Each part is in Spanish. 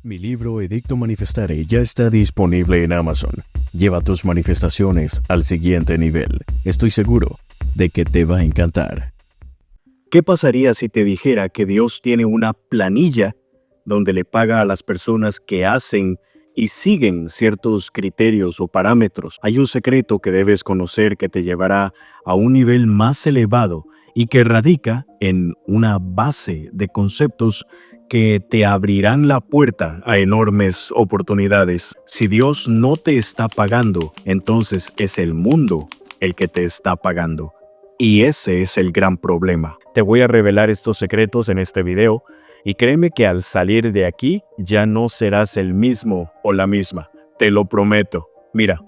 Mi libro Edicto Manifestare ya está disponible en Amazon. Lleva tus manifestaciones al siguiente nivel. Estoy seguro de que te va a encantar. ¿Qué pasaría si te dijera que Dios tiene una planilla donde le paga a las personas que hacen y siguen ciertos criterios o parámetros? Hay un secreto que debes conocer que te llevará a un nivel más elevado y que radica en una base de conceptos que te abrirán la puerta a enormes oportunidades. Si Dios no te está pagando, entonces es el mundo el que te está pagando. Y ese es el gran problema. Te voy a revelar estos secretos en este video y créeme que al salir de aquí ya no serás el mismo o la misma. Te lo prometo. Mira,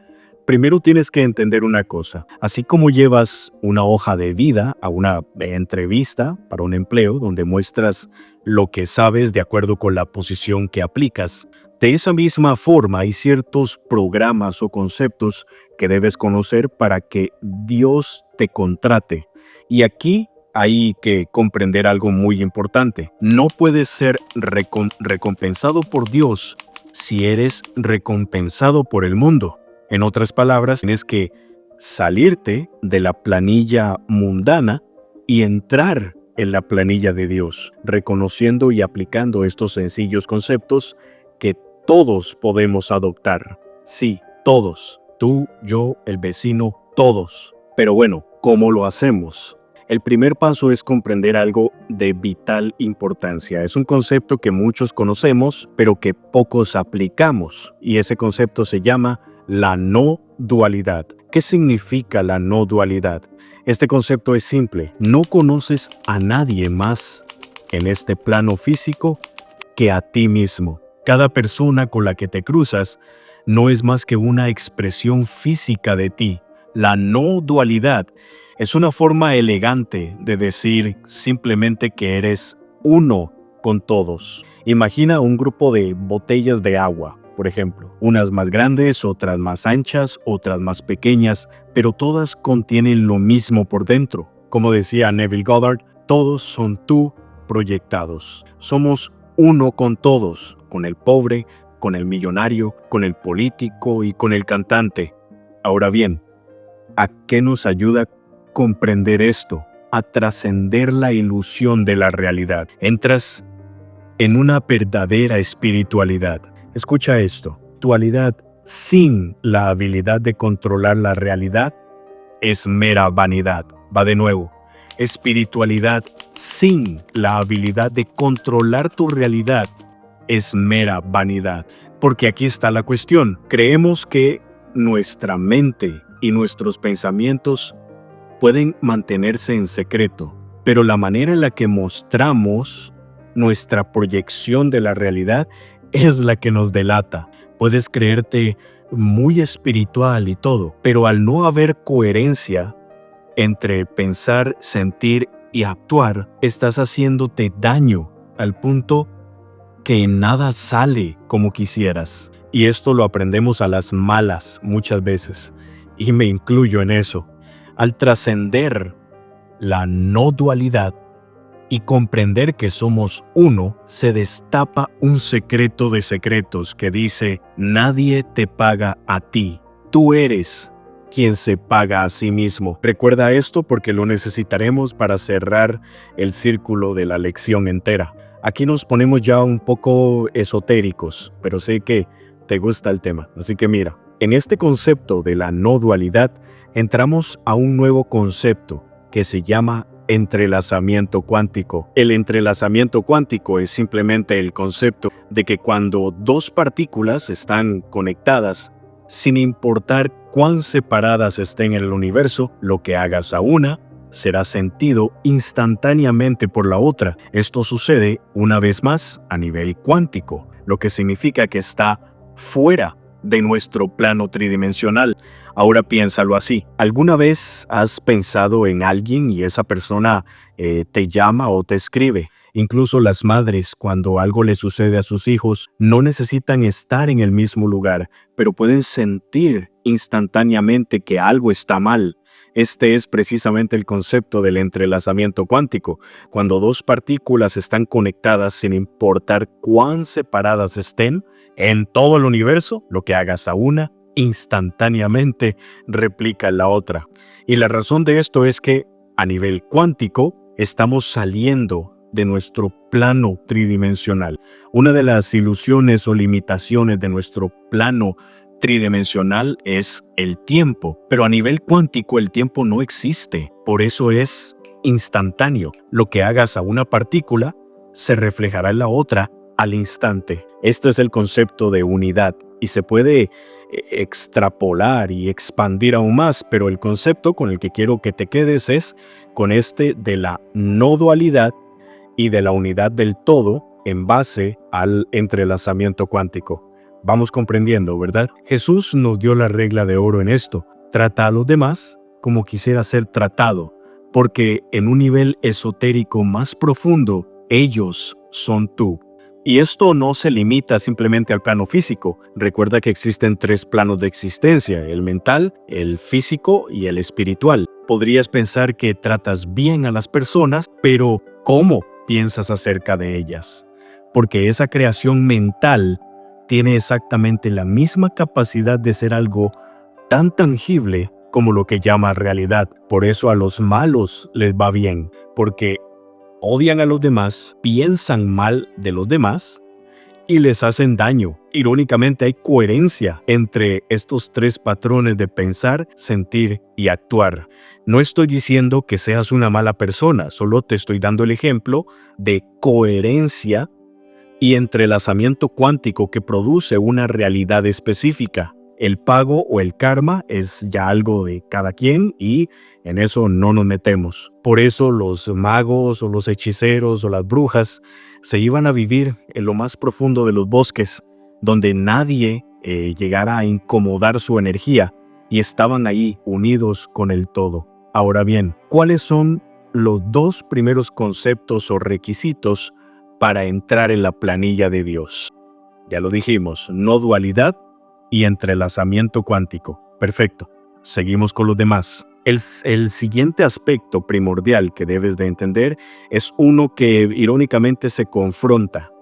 primero tienes que entender una cosa. Así como llevas una hoja de vida a una entrevista para un empleo donde muestras lo que sabes de acuerdo con la posición que aplicas, de esa misma forma hay ciertos programas o conceptos que debes conocer para que Dios te contrate. Y aquí hay que comprender algo muy importante. No puedes ser recompensado por Dios si eres recompensado por el mundo. En otras palabras, tienes que salirte de la planilla mundana y entrar en la planilla de Dios, reconociendo y aplicando estos sencillos conceptos que todos podemos adoptar. Sí, todos. Tú, yo, el vecino, todos. Pero bueno, ¿cómo lo hacemos? El primer paso es comprender algo de vital importancia. Es un concepto que muchos conocemos, pero que pocos aplicamos. Y ese concepto se llama la no dualidad. ¿Qué significa la no dualidad? Este concepto es simple. No conoces a nadie más en este plano físico que a ti mismo. Cada persona con la que te cruzas no es más que una expresión física de ti. La no dualidad es una forma elegante de decir simplemente que eres uno con todos. Imagina un grupo de botellas de agua, por ejemplo. Unas más grandes, otras más anchas, otras más pequeñas, pero todas contienen lo mismo por dentro. Como decía Neville Goddard, todos son tú proyectados. Somos uno con todos, con el pobre, con el millonario, con el político y con el cantante. Ahora bien, ¿a qué nos ayuda comprender esto? A trascender la ilusión de la realidad. Entras en una verdadera espiritualidad. Escucha esto. Dualidad sin la habilidad de controlar la realidad es mera vanidad. Va de nuevo. Espiritualidad sin la habilidad de controlar tu realidad es mera vanidad. Porque aquí está la cuestión. Creemos que nuestra mente y nuestros pensamientos pueden mantenerse en secreto, pero la manera en la que mostramos nuestra proyección de la realidad es la que nos delata. Puedes creerte muy espiritual y todo, pero al no haber coherencia entre pensar, sentir y actuar, estás haciéndote daño al punto que nada sale como quisieras. Y esto lo aprendemos a las malas muchas veces, y me incluyo en eso. Al trascender la no dualidad y comprender que somos uno, se destapa un secreto de secretos que dice: nadie te paga a ti, tú eres quien se paga a sí mismo. Recuerda esto porque lo necesitaremos para cerrar el círculo de la lección entera. Aquí nos ponemos ya un poco esotéricos, pero sé que te gusta el tema, así que mira, en este concepto de la no dualidad entramos a un nuevo concepto que se llama entrelazamiento cuántico. El entrelazamiento cuántico es simplemente el concepto de que cuando dos partículas están conectadas, sin importar cuán separadas estén en el universo, lo que hagas a una será sentido instantáneamente por la otra. Esto sucede una vez más a nivel cuántico, lo que significa que está fuera de nuestro plano tridimensional. Ahora piénsalo así. ¿Alguna vez has pensado en alguien y esa persona te llama o te escribe? Incluso las madres, cuando algo le sucede a sus hijos, no necesitan estar en el mismo lugar, pero pueden sentir instantáneamente que algo está mal. Este es precisamente el concepto del entrelazamiento cuántico, cuando dos partículas están conectadas sin importar cuán separadas estén en todo el universo, lo que hagas a una instantáneamente replica la otra. Y la razón de esto es que a nivel cuántico estamos saliendo de nuestro plano tridimensional. Una de las ilusiones o limitaciones de nuestro plano tridimensional es el tiempo, pero a nivel cuántico el tiempo no existe, por eso es instantáneo. Lo que hagas a una partícula se reflejará en la otra al instante. Este es el concepto de unidad y se puede extrapolar y expandir aún más, pero el concepto con el que quiero que te quedes es con este de la no dualidad y de la unidad del todo en base al entrelazamiento cuántico. Vamos comprendiendo, ¿verdad? Jesús nos dio la regla de oro en esto. Trata a los demás como quisiera ser tratado, porque en un nivel esotérico más profundo, ellos son tú. Y esto no se limita simplemente al plano físico. Recuerda que existen 3 planos de existencia, el mental, el físico y el espiritual. Podrías pensar que tratas bien a las personas, pero ¿cómo piensas acerca de ellas? Porque esa creación mental tiene exactamente la misma capacidad de ser algo tan tangible como lo que llama realidad. Por eso a los malos les va bien, porque odian a los demás, piensan mal de los demás y les hacen daño. Irónicamente hay coherencia entre estos 3 patrones de pensar, sentir y actuar. No estoy diciendo que seas una mala persona, solo te estoy dando el ejemplo de coherencia y entrelazamiento cuántico que produce una realidad específica. El pago o el karma es ya algo de cada quien y en eso no nos metemos. Por eso los magos o los hechiceros o las brujas se iban a vivir en lo más profundo de los bosques, donde nadie llegara a incomodar su energía y estaban ahí unidos con el todo. Ahora bien, ¿cuáles son los 2 primeros conceptos o requisitos para entrar en la planilla de Dios? Ya lo dijimos, no dualidad y entrelazamiento cuántico. Perfecto. Seguimos con los demás. El siguiente aspecto primordial que debes de entender es uno que irónicamente se confronta.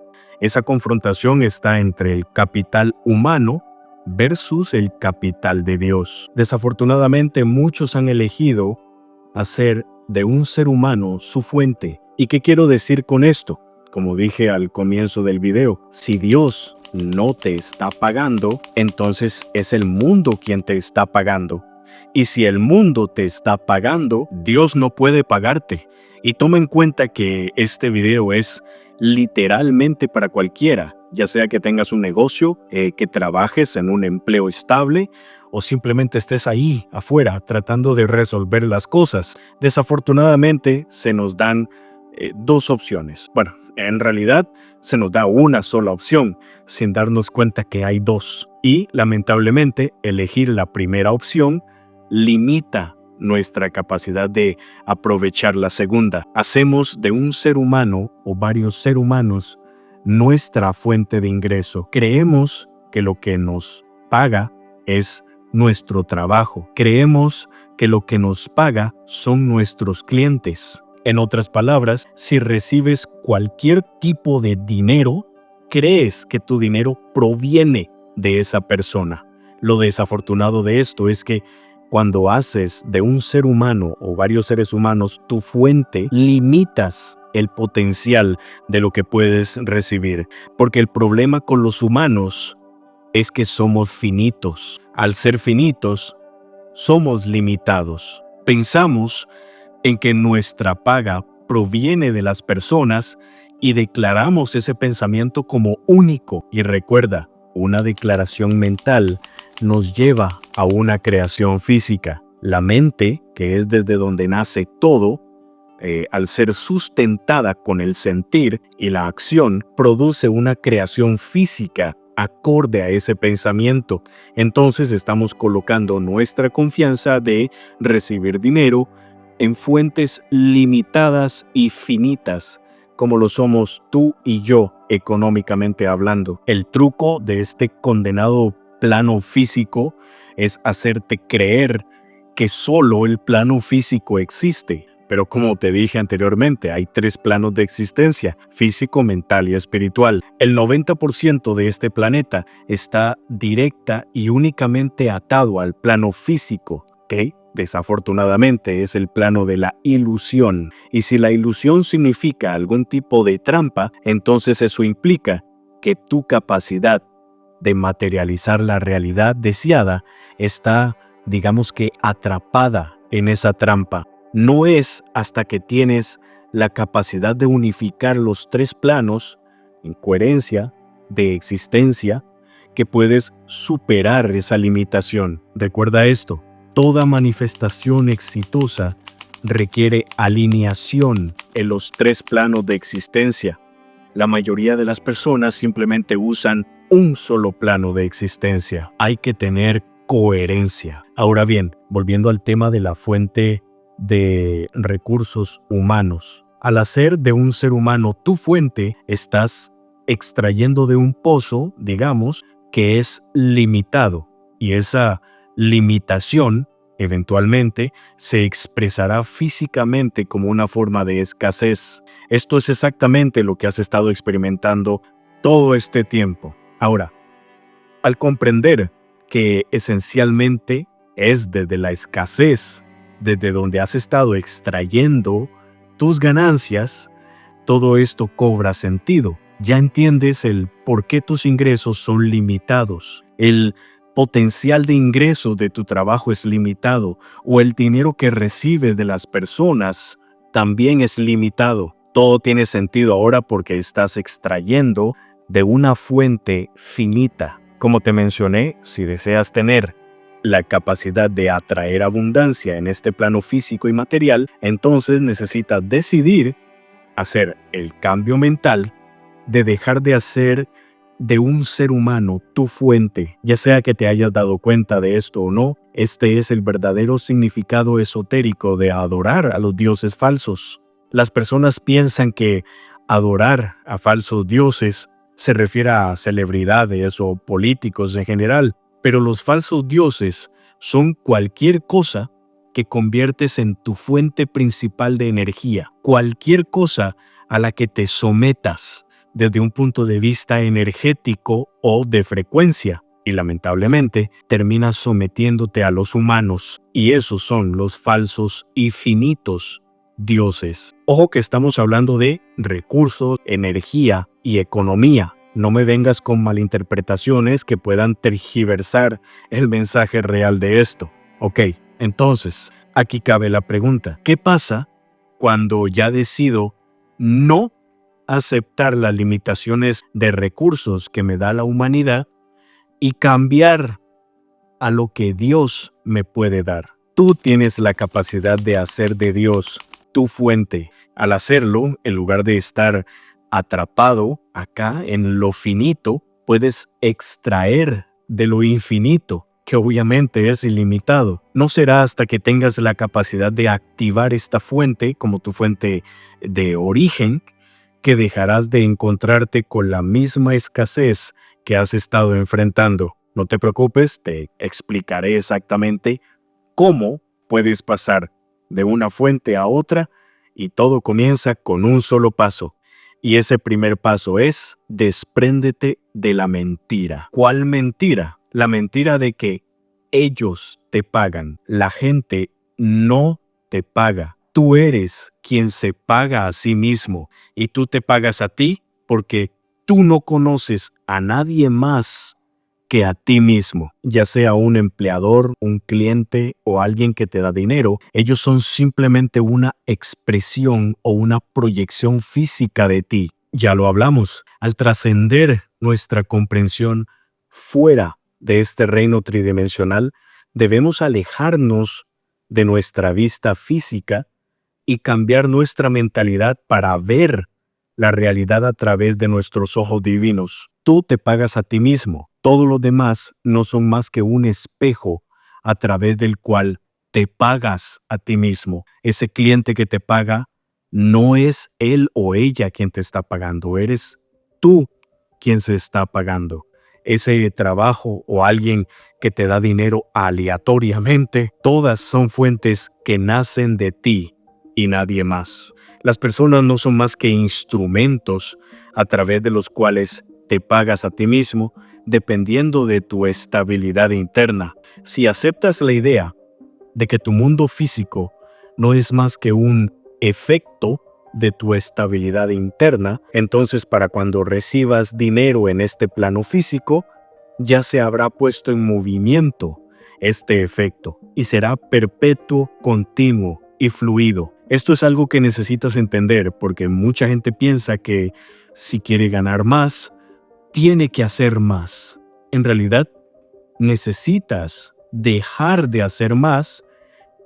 Esa confrontación está entre el capital humano versus el capital de Dios. Desafortunadamente, muchos han elegido hacer de un ser humano su fuente. ¿Y qué quiero decir con esto? Como dije al comienzo del video, si Dios no te está pagando, entonces es el mundo quien te está pagando. Y si el mundo te está pagando, Dios no puede pagarte. Y toma en cuenta que este video es literalmente para cualquiera, ya sea que tengas un negocio, que trabajes en un empleo estable o simplemente estés ahí afuera tratando de resolver las cosas. Desafortunadamente se nos dan 2 opciones. Bueno, en realidad se nos da una sola opción sin darnos cuenta que hay 2. Y lamentablemente elegir la primera opción limita nuestra capacidad de aprovechar la segunda. Hacemos de un ser humano o varios seres humanos nuestra fuente de ingreso. Creemos que lo que nos paga es nuestro trabajo. Creemos que lo que nos paga son nuestros clientes. En otras palabras, si recibes cualquier tipo de dinero, crees que tu dinero proviene de esa persona. Lo desafortunado de esto es que cuando haces de un ser humano o varios seres humanos tu fuente, limitas el potencial de lo que puedes recibir. Porque el problema con los humanos es que somos finitos. Al ser finitos, somos limitados. Pensamos en que nuestra paga proviene de las personas y declaramos ese pensamiento como único. Y recuerda, una declaración mental nos lleva a una creación física. La mente, que es desde donde nace todo, al ser sustentada con el sentir y la acción, produce una creación física acorde a ese pensamiento. Entonces estamos colocando nuestra confianza de recibir dinero en fuentes limitadas y finitas, como lo somos tú y yo, económicamente hablando. El truco de este condenado plano físico es hacerte creer que solo el plano físico existe. Pero como te dije anteriormente, hay 3 planos de existencia: físico, mental y espiritual. El 90% de este planeta está directa y únicamente atado al plano físico, ¿ok? Desafortunadamente es el plano de la ilusión. Y si la ilusión significa algún tipo de trampa, entonces eso implica que tu capacidad de materializar la realidad deseada está, digamos que, atrapada en esa trampa. No es hasta que tienes la capacidad de unificar los 3 planos en coherencia de existencia que puedes superar esa limitación. Recuerda esto: toda manifestación exitosa requiere alineación en los 3 planos de existencia. La mayoría de las personas simplemente usan un solo plano de existencia. Hay que tener coherencia. Ahora bien, volviendo al tema de la fuente de recursos humanos. Al hacer de un ser humano tu fuente, estás extrayendo de un pozo, digamos, que es limitado. Y esa limitación eventualmente se expresará físicamente como una forma de escasez. Esto es exactamente lo que has estado experimentando todo este tiempo. Ahora, al comprender que esencialmente es desde la escasez desde donde has estado extrayendo tus ganancias, todo esto cobra sentido. Ya entiendes el por qué tus ingresos son limitados. El potencial de ingreso de tu trabajo es limitado, o el dinero que recibes de las personas también es limitado. Todo tiene sentido ahora porque estás extrayendo de una fuente finita. Como te mencioné, si deseas tener la capacidad de atraer abundancia en este plano físico y material, entonces necesitas decidir hacer el cambio mental de dejar de hacer de un ser humano tu fuente. Ya sea que te hayas dado cuenta de esto o no, este es el verdadero significado esotérico de adorar a los dioses falsos. Las personas piensan que adorar a falsos dioses se refiere a celebridades o políticos en general, pero los falsos dioses son cualquier cosa que conviertes en tu fuente principal de energía, cualquier cosa a la que te sometas desde un punto de vista energético o de frecuencia. Y lamentablemente terminas sometiéndote a los humanos, y esos son los falsos y finitos dioses. Ojo que estamos hablando de recursos, energía y economía. No me vengas con malinterpretaciones que puedan tergiversar el mensaje real de esto. Ok, entonces, aquí cabe la pregunta: ¿qué pasa cuando ya decido no aceptar las limitaciones de recursos que me da la humanidad y cambiar a lo que Dios me puede dar? Tú tienes la capacidad de hacer de Dios tu fuente. Al hacerlo, en lugar de estar atrapado acá en lo finito, puedes extraer de lo infinito, que obviamente es ilimitado. No será hasta que tengas la capacidad de activar esta fuente como tu fuente de origen que dejarás de encontrarte con la misma escasez que has estado enfrentando. No te preocupes, te explicaré exactamente cómo puedes pasar de una fuente a otra, y todo comienza con un solo paso. Y ese primer paso es: despréndete de la mentira. ¿Cuál mentira? La mentira de que ellos te pagan. La gente no te paga. Tú eres quien se paga a sí mismo, y tú te pagas a ti porque tú no conoces a nadie más que a ti mismo, ya sea un empleador, un cliente o alguien que te da dinero. Ellos son simplemente una expresión o una proyección física de ti. Ya lo hablamos, al trascender nuestra comprensión fuera de este reino tridimensional, debemos alejarnos de nuestra vista física y cambiar nuestra mentalidad para ver la realidad a través de nuestros ojos divinos. Tú te pagas a ti mismo. Todos los demás no son más que un espejo a través del cual te pagas a ti mismo. Ese cliente que te paga no es él o ella quien te está pagando, eres tú quien se está pagando. ese trabajo o alguien que te da dinero aleatoriamente, todas son fuentes que nacen de ti y nadie más. Las personas no son más que instrumentos a través de los cuales te pagas a ti mismo dependiendo de tu estabilidad interna. Si aceptas la idea de que tu mundo físico no es más que un efecto de tu estabilidad interna, entonces para cuando recibas dinero en este plano físico, ya se habrá puesto en movimiento este efecto y será perpetuo, continuo y fluido. Esto es algo que necesitas entender porque mucha gente piensa que si quiere ganar más, tiene que hacer más. En realidad, necesitas dejar de hacer más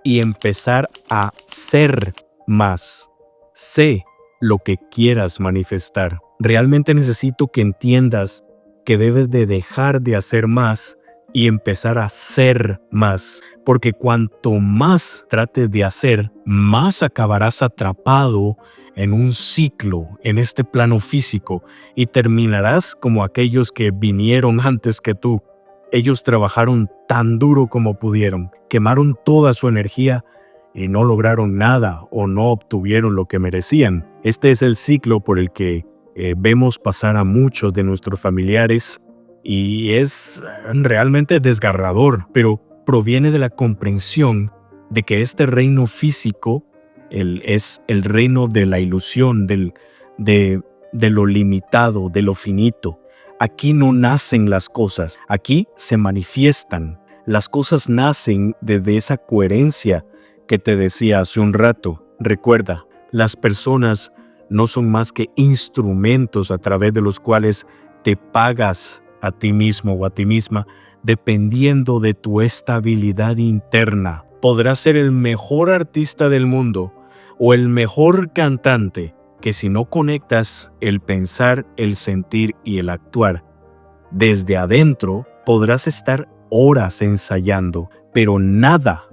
y empezar a ser más. Sé lo que quieras manifestar. Realmente necesito que entiendas que debes de dejar de hacer más y empezar a ser más. Porque cuanto más trates de hacer, más acabarás atrapado en un ciclo, en este plano físico, y terminarás como aquellos que vinieron antes que tú. Ellos trabajaron tan duro como pudieron, quemaron toda su energía y no lograron nada o no obtuvieron lo que merecían. Este es el ciclo por el que vemos pasar a muchos de nuestros familiares y es realmente desgarrador, pero proviene de la comprensión de que este reino físico es el reino de la ilusión, de lo limitado, de lo finito. Aquí no nacen las cosas, aquí se manifiestan. Las cosas nacen desde esa coherencia que te decía hace un rato. Recuerda, las personas no son más que instrumentos a través de los cuales te pagas a ti mismo o a ti misma dependiendo de tu estabilidad interna. Podrás ser el mejor artista del mundo o el mejor cantante, que si no conectas el pensar, el sentir y el actuar desde adentro, podrás estar horas ensayando, pero nada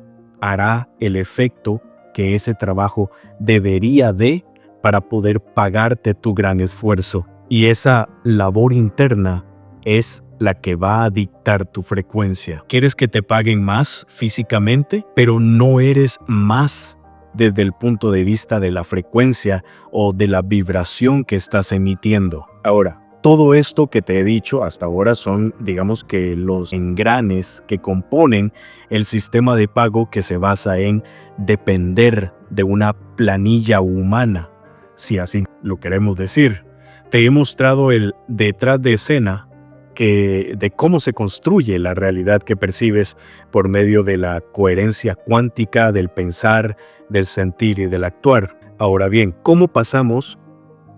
hará el efecto que ese trabajo debería de para poder pagarte tu gran esfuerzo. Y esa labor interna es la que va a dictar tu frecuencia. ¿Quieres que te paguen más físicamente? Pero no eres más desde el punto de vista de la frecuencia o de la vibración que estás emitiendo. Ahora, todo esto que te he dicho hasta ahora son, digamos que los engranes que componen el sistema de pago que se basa en depender de una planilla humana, si así lo queremos decir. Te he mostrado el detrás de escena de cómo se construye la realidad que percibes por medio de la coherencia cuántica del pensar, del sentir y del actuar. Ahora bien, ¿cómo pasamos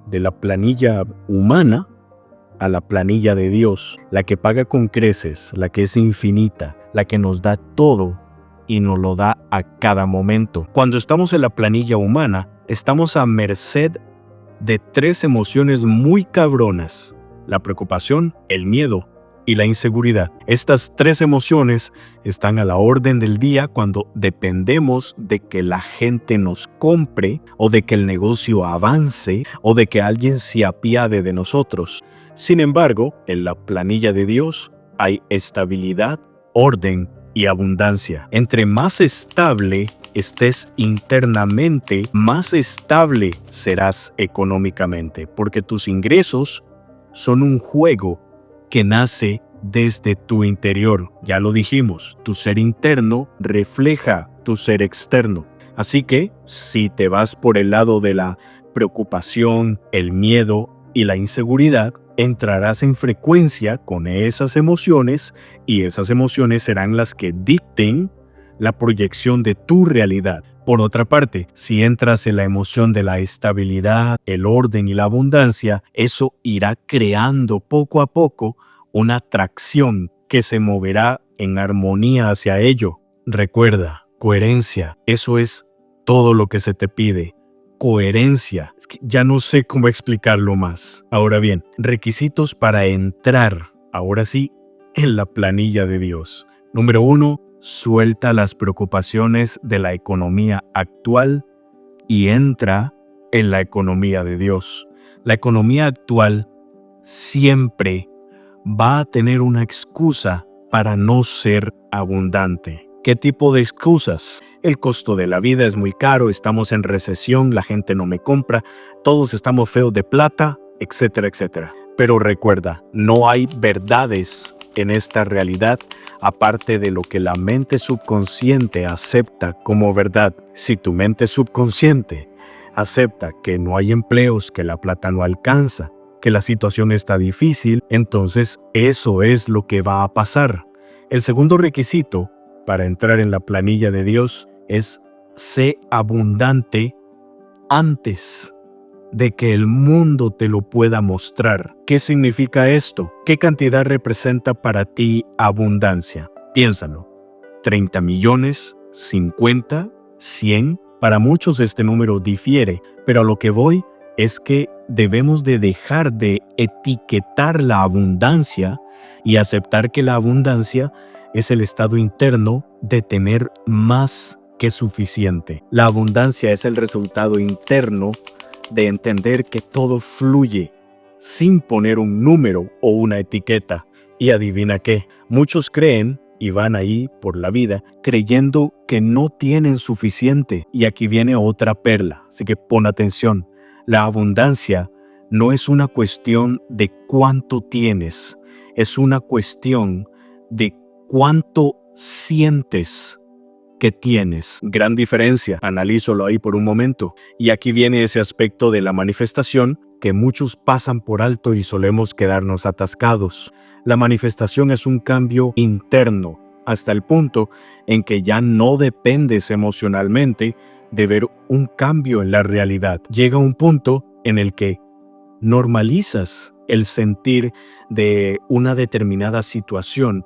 de la planilla humana a la planilla de Dios, la que paga con creces, la que es infinita, la que nos da todo y nos lo da a cada momento? Cuando estamos en la planilla humana, estamos a merced de 3 emociones muy cabronas: la preocupación, el miedo y la inseguridad. Estas 3 emociones están a la orden del día cuando dependemos de que la gente nos compre o de que el negocio avance o de que alguien se apiade de nosotros. Sin embargo, en la planilla de Dios hay estabilidad, orden y abundancia. Entre más estable estés internamente, más estable serás económicamente, porque tus ingresos son un juego que nace desde tu interior. Ya lo dijimos, tu ser interno refleja tu ser externo. Así que, si te vas por el lado de la preocupación, el miedo y la inseguridad, entrarás en frecuencia con esas emociones y esas emociones serán las que dicten la proyección de tu realidad. Por otra parte, si entras en la emoción de la estabilidad, el orden y la abundancia, eso irá creando poco a poco una atracción que se moverá en armonía hacia ello. Recuerda, coherencia, eso es todo lo que se te pide. Coherencia. Es que ya no sé cómo explicarlo más. Ahora bien, requisitos para entrar, ahora sí, en la planilla de Dios. Número 1, suelta las preocupaciones de la economía actual y entra en la economía de Dios. La economía actual siempre va a tener una excusa para no ser abundante. ¿Qué tipo de excusas? El costo de la vida es muy caro, estamos en recesión, la gente no me compra, todos estamos feos de plata, etcétera, etcétera. Pero recuerda, no hay verdades en esta realidad aparte de lo que la mente subconsciente acepta como verdad. Si tu mente subconsciente acepta que no hay empleos, que la plata no alcanza, que la situación está difícil, entonces eso es lo que va a pasar. El segundo requisito para entrar en la planilla de Dios es: sé abundante antes de que el mundo te lo pueda mostrar. ¿Qué significa esto? ¿Qué cantidad representa para ti abundancia? Piénsalo. 30 millones, 50, 100. Para muchos este número difiere, pero a lo que voy es que debemos de dejar de etiquetar la abundancia y aceptar que la abundancia es el estado interno de tener más que suficiente. La abundancia es el resultado interno de entender que todo fluye sin poner un número o una etiqueta. Y adivina qué, muchos creen y van ahí por la vida creyendo que no tienen suficiente. Y aquí viene otra perla, así que pon atención. La abundancia no es una cuestión de cuánto tienes, es una cuestión de cuánto sientes que tienes. Gran diferencia, analízalo ahí por un momento. Y aquí viene ese aspecto de la manifestación que muchos pasan por alto y solemos quedarnos atascados. La manifestación es un cambio interno, hasta el punto en que ya no dependes emocionalmente de ver un cambio en la realidad. Llega un punto en el que normalizas el sentir de una determinada situación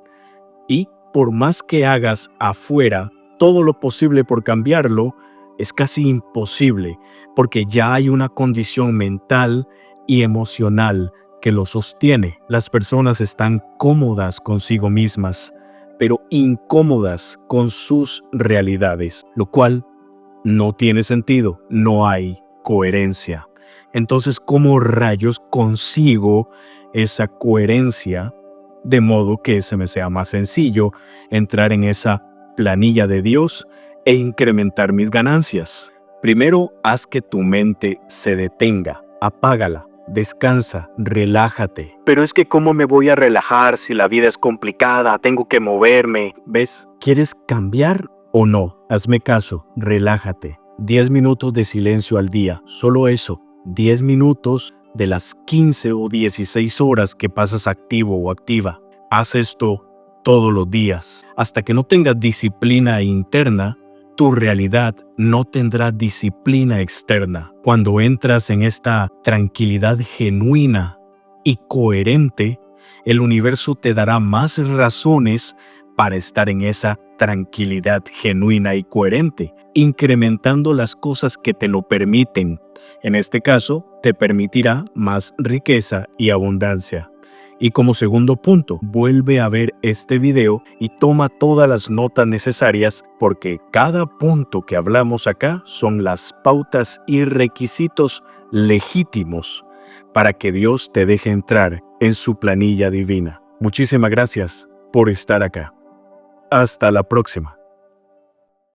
y por más que hagas afuera todo lo posible por cambiarlo, es casi imposible, porque ya hay una condición mental y emocional que lo sostiene. Las personas están cómodas consigo mismas, pero incómodas con sus realidades, lo cual no tiene sentido, no hay coherencia. Entonces, ¿cómo rayos consigo esa coherencia de modo que se me sea más sencillo entrar en esa planilla de Dios e incrementar mis ganancias? Primero, haz que tu mente se detenga, apágala, descansa, relájate. Pero es que ¿cómo me voy a relajar si la vida es complicada? Tengo que moverme. ¿Ves? ¿Quieres cambiar o no? Hazme caso, relájate. 10 minutos de silencio al día, solo eso. 10 minutos de las 15 o 16 horas que pasas activo o activa. Haz esto todos los días. Hasta que no tengas disciplina interna, tu realidad no tendrá disciplina externa. Cuando entras en esta tranquilidad genuina y coherente, el universo te dará más razones para estar en esa tranquilidad genuina y coherente, incrementando las cosas que te lo permiten. En este caso, te permitirá más riqueza y abundancia. Y como segundo punto, vuelve a ver este video y toma todas las notas necesarias, porque cada punto que hablamos acá son las pautas y requisitos legítimos para que Dios te deje entrar en su planilla divina. Muchísimas gracias por estar acá. Hasta la próxima.